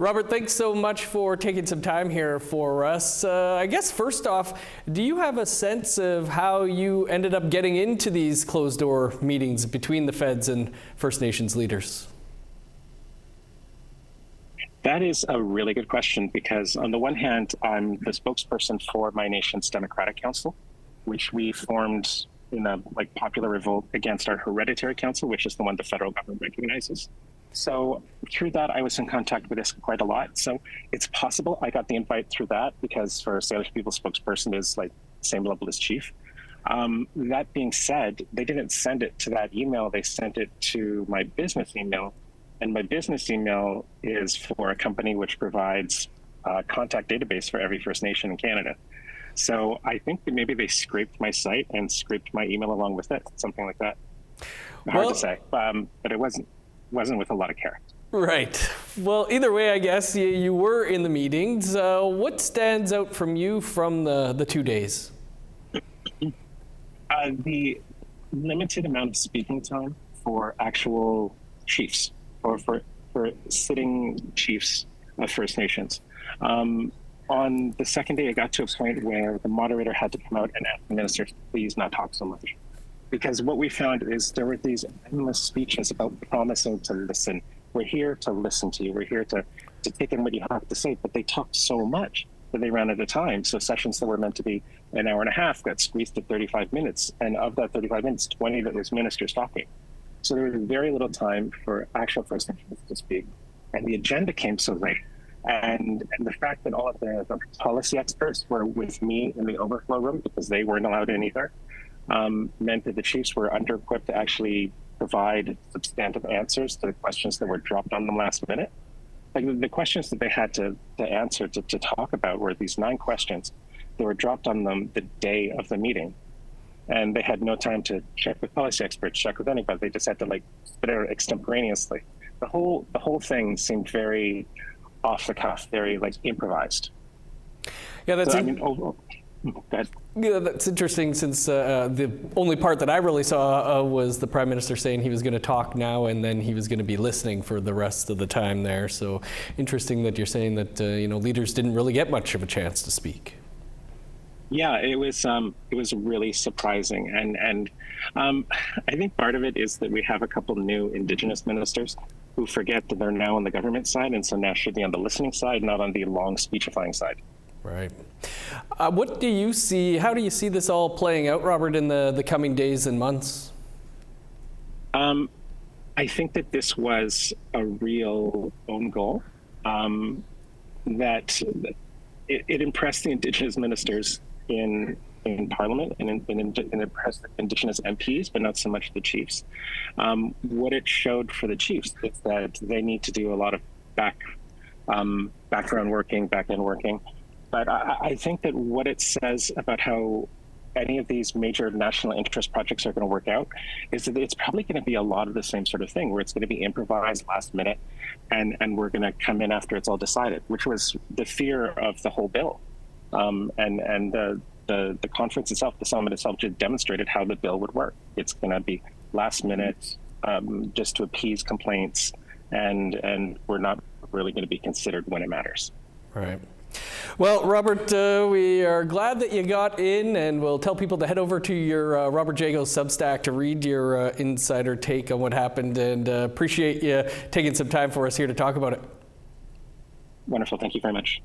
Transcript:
Robert, thanks so much for taking some time here for us. I guess first off, do you have a sense of how you ended up getting into these closed-door meetings between the feds and First Nations leaders? That is a really good question, because on the one hand, I'm the spokesperson for my nation's Democratic Council, which we formed in a popular revolt against our hereditary council, which is the one the federal government recognizes. So through that, I was in contact with this quite a lot. So it's possible I got the invite through that, because for Salish people, spokesperson is like same level as chief. That being said, they didn't send it to that email. They sent it to my business email. And my business email is for a company which provides a contact database for every First Nation in Canada. So I think that maybe they scraped my site and scraped my email along with it, something like that. Hard to say, but it wasn't with a lot of care. Right. Well, either way, I guess you were in the meetings. What stands out from you from the 2 days? The limited amount of speaking time for actual chiefs, or for sitting chiefs of First Nations. On the second day, it got to a point where the moderator had to come out and ask the ministers, please not talk so much. Because what we found is there were these endless speeches about promising to listen. We're here to listen to you. We're here to take in what you have to say. But they talked so much that they ran out of time. So sessions that were meant to be an hour and a half got squeezed to 35 minutes. And of that 35 minutes, 20 that was ministers talking. So there was very little time for actual First Nations to speak. And the agenda came so late. And the fact that all of the policy experts were with me in the overflow room, because they weren't allowed in either, meant that the chiefs were under-equipped to actually provide substantive answers to the questions that were dropped on them last minute. Like the questions that they had to answer, to talk about, were these 9 questions that were dropped on them the day of the meeting. And they had no time to check with policy experts, check with anybody. They just had to spit it out extemporaneously. The whole thing seemed very off the cuff, very improvised. Yeah, that's go ahead. Yeah, that's interesting, since the only part that I really saw was the Prime Minister saying he was going to talk now, and then he was going to be listening for the rest of the time there. So interesting that you're saying that leaders didn't really get much of a chance to speak. Yeah, it was really surprising, and I think part of it is that we have a couple new Indigenous ministers who forget that they're now on the government side, and so now should be on the listening side, not on the long speechifying side. Right. What do you see? How do you see this all playing out, Robert, in the coming days and months? I think that this was a real own goal. That it impressed the Indigenous ministers in Parliament and impressed Indigenous MPs, but not so much the chiefs. What it showed for the chiefs is that they need to do a lot of background working, back-end working. But I think that what it says about how any of these major national interest projects are going to work out is that it's probably going to be a lot of the same sort of thing, where it's going to be improvised last minute, and we're going to come in after it's all decided, which was the fear of the whole bill. And the conference itself, the summit itself, just demonstrated how the bill would work. It's going to be last minute, just to appease complaints, and we're not really going to be considered when it matters. Right. Well, Robert, we are glad that you got in, and we'll tell people to head over to your Robert Jago Substack to read your insider take on what happened, and appreciate you taking some time for us here to talk about it. Wonderful. Thank you very much.